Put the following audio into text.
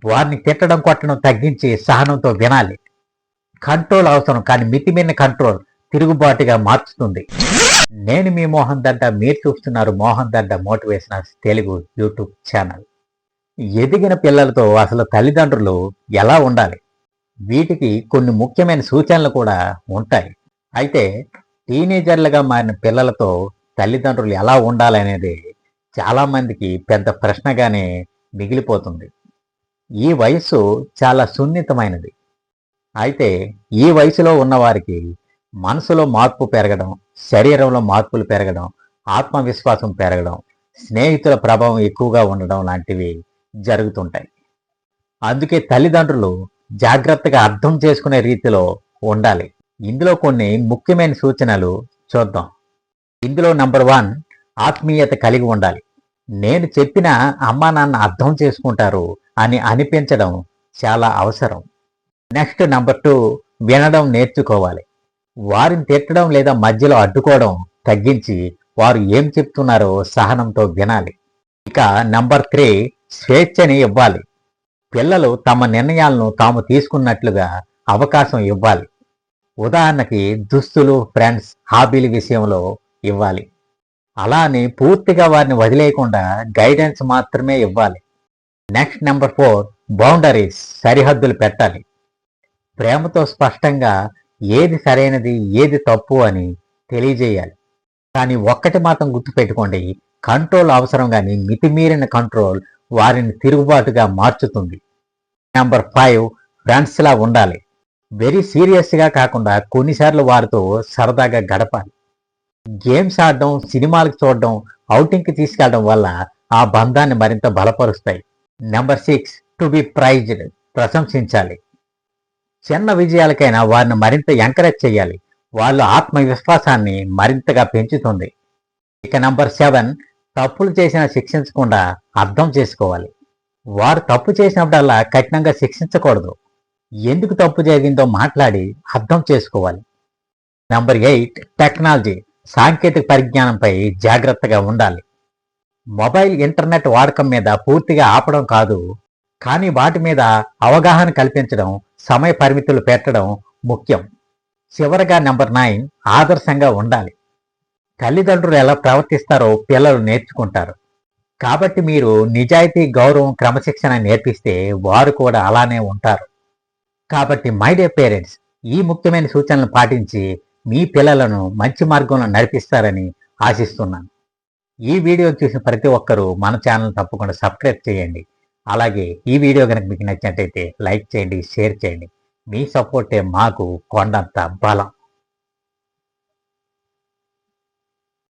వారిని తిట్టడం కొట్టడం తగ్గించి సహనంతో వినాలి. కంట్రోల్ అవసరం, కానీ మితిమీరిన కంట్రోల్ తిరుగుబాటుగా మార్చుతుంది. నేను మీ మోహన్ దండ, మీరు చూస్తున్నారు మోహన్ దండ మోటివేషనల్ తెలుగు యూట్యూబ్ ఛానల్. ఎదిగిన పిల్లలతో అసలు తల్లిదండ్రులు ఎలా ఉండాలి, వీటికి కొన్ని ముఖ్యమైన సూచనలు కూడా ఉంటాయి. అయితే టీనేజర్లుగా మారిన పిల్లలతో తల్లిదండ్రులు ఎలా ఉండాలనేది చాలామందికి పెద్ద ప్రశ్నగానే మిగిలిపోతుంది. ఈ వయస్సు చాలా సున్నితమైనది. అయితే ఈ వయసులో ఉన్నవారికి మనసులో మార్పు పెరగడం, శరీరంలో మార్పులు పెరగడం, ఆత్మవిశ్వాసం పెరగడం, స్నేహితుల ప్రభావం ఎక్కువగా ఉండడం లాంటివి జరుగుతుంటాయి. అందుకే తల్లిదండ్రులు జాగ్రత్తగా అర్థం చేసుకునే రీతిలో ఉండాలి. ఇందులో కొన్ని ముఖ్యమైన సూచనలు చూద్దాం. ఇందులో నంబర్ 1, ఆత్మీయత కలిగి ఉండాలి. నేను చెప్పిన అమ్మా నాన్న అర్థం చేసుకుంటారు అని అనిపించడం చాలా అవసరం. నెక్స్ట్ నంబర్ 2, వినడం నేర్చుకోవాలి. వారిని తిట్టడం లేదా మధ్యలో అడ్డుకోవడం తగ్గించి వారు ఏం చెప్తున్నారో సహనంతో వినాలి. ఇక నంబర్ 3, స్వేచ్ఛని ఇవ్వాలి. పిల్లలు తమ నిర్ణయాలను తాము తీసుకున్నట్లుగా అవకాశం ఇవ్వాలి. ఉదాహరణకి దుస్తులు, ఫ్రెండ్స్, హాబీల విషయంలో ఇవ్వాలి. అలా అని పూర్తిగా వారిని వదిలేయకుండా గైడెన్స్ మాత్రమే ఇవ్వాలి. నెక్స్ట్ నంబర్ 4, బౌండరీస్, సరిహద్దులు పెట్టాలి. ప్రేమతో స్పష్టంగా ఏది సరైనది ఏది తప్పు అని తెలియజేయాలి. కానీ ఒక్కటి మాత్రం గుర్తుపెట్టుకోండి, కంట్రోల్ అవసరం, కానీ మితిమీరిన కంట్రోల్ వారిని తిరుగుబాటుగా మార్చుతుంది. నంబర్ 5, ఫ్రెండ్స్లా ఉండాలి. వెరీ సీరియస్గా కాకుండా కొన్నిసార్లు వారితో సరదాగా గడపాలి. గేమ్స్ ఆడడం, సినిమాలకు చూడడం, ఔటింగ్కి తీసుకెళ్లడం వల్ల ఆ బంధాన్ని మరింత బలపరుస్తాయి. నెంబర్ 6, టు బి ప్రైజ్డ్, ప్రశంసించాలి. చిన్న విజయాలకైనా వారిని మరింత ఎంకరేజ్ చేయాలి. వాళ్ళ ఆత్మవిశ్వాసాన్ని మరింతగా పెంచుతుంది. ఇక నంబర్ 7, తప్పులు చేసినా శిక్షించకుండా అర్థం చేసుకోవాలి. వారు తప్పు చేసినప్పుడల్లా కఠినంగా శిక్షించకూడదు. ఎందుకు తప్పు జరిగిందో మాట్లాడి అర్థం చేసుకోవాలి. నంబర్ 8, టెక్నాలజీ, సాంకేతిక పరిజ్ఞానంపై జాగ్రత్తగా ఉండాలి. మొబైల్, ఇంటర్నెట్ వాడకం మీద పూర్తిగా ఆపడం కాదు, కానీ వాటి మీద అవగాహన కల్పించడం, సమయ పరిమితులు పెట్టడం ముఖ్యం. చివరగా నంబర్ 9, ఆదర్శంగా ఉండాలి. తల్లిదండ్రులు ఎలా ప్రవర్తిస్తారో పిల్లలు నేర్చుకుంటారు. కాబట్టి మీరు నిజాయితీ, గౌరవం, క్రమశిక్షణ నేర్పిస్తే వారు కూడా అలానే ఉంటారు. కాబట్టి మై డియర్ పేరెంట్స్, ఈ ముఖ్యమైన సూచనలను పాటించి మీ పిల్లలను మంచి మార్గంలో నడిపిస్తారని ఆశిస్తున్నాను. ఈ వీడియో చూసిన ప్రతి ఒక్కరూ మన ఛానల్ తప్పకుండా సబ్స్క్రైబ్ చేయండి. అలాగే ఈ వీడియో కనుక మీకు నచ్చినట్టయితే లైక్ చేయండి, షేర్ చేయండి. మీ సపోర్టే మాకు కొండంత బలం.